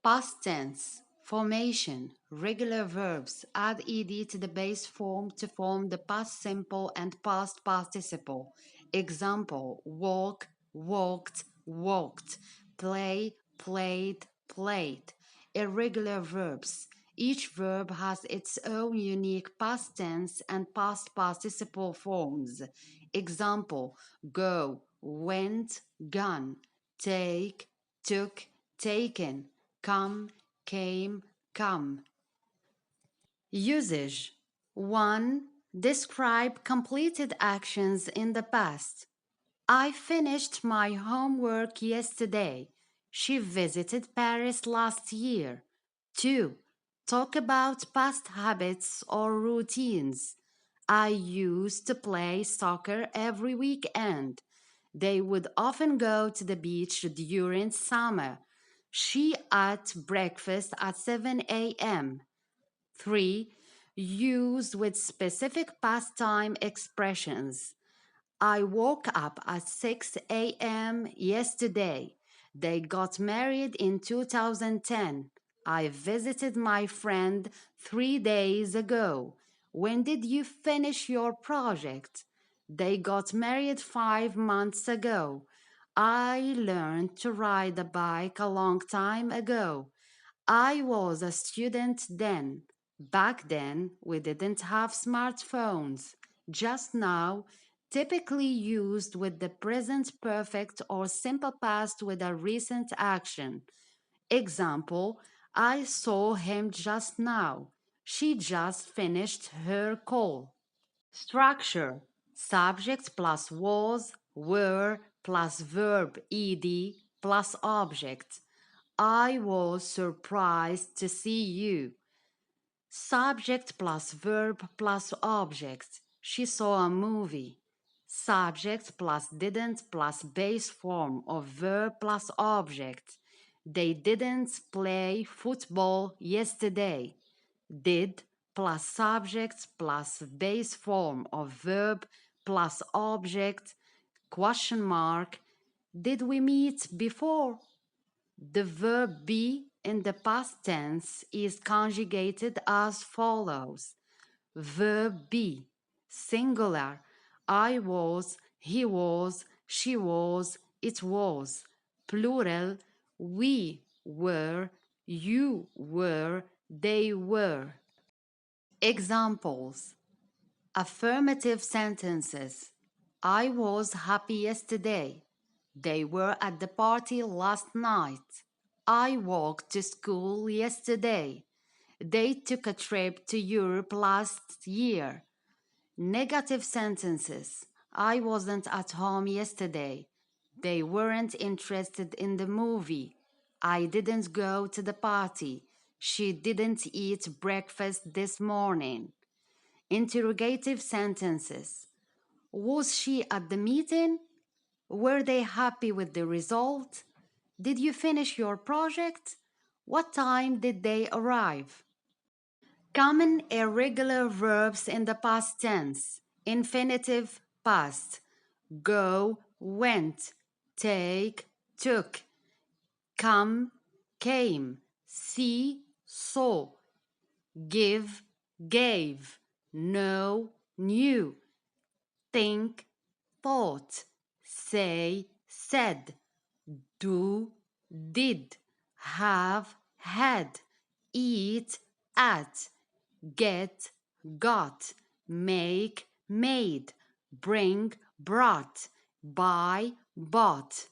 Past tense, formation, regular verbs. Add ed to the base form to form the past simple and past participle. Example, walk, walked, walked. Play, played, played. Irregular verbs. Each verb has its own unique past tense and past participle forms. Example, go, went, gone. Take, took, taken. Come, came, come. Usage 1. Describe completed actions in the past. I finished my homework yesterday. She visited Paris last year. 2. Talk about past habits or routines. I used to play soccer every weekend. They would often go to the beach during summer. She ate breakfast at 7 a.m. 3. Use with specific past time expressions. I woke up at 6 a.m. yesterday. They got married in 2010. I visited my friend 3 days ago. When did you finish your project? They got married 5 months ago. I learned to ride a bike a long time ago. I was a student then. Back then, we didn't have smartphones. Just now, typically used with the present perfect or simple past with a recent action. Example, I saw him just now. She just finished her call. Structure: subject plus was, were plus verb ed plus object. I was surprised to see you. Subject plus verb plus object. She saw a movie. Subject plus didn't plus base form of verb plus object. They didn't play football yesterday. Did plus subject plus base form of verb plus object, question mark. Did we meet before? The verb be in the past tense is conjugated as follows. Verb be, singular, I was, he was, she was, it was. Plural, we were, you were, they were. Examples: affirmative sentences. I was happy yesterday. They were at the party last night. I walked to school yesterday. They took a trip to Europe last year. Negative sentences. I wasn't at home yesterday. They weren't interested in the movie. I didn't go to the party. She didn't eat breakfast this morning. Interrogative sentences. Was she at the meeting? Were they happy with the result? Did you finish your project? What time did they arrive? Common irregular verbs in the past tense. Infinitive past. Go, went. Take, took. Come, came. See, saw. Give, gave. Know, knew. Think, thought. Say, said. Do, did. Have, had. Eat, ate. Get, got. Make, made. Bring, brought. Buy, bought.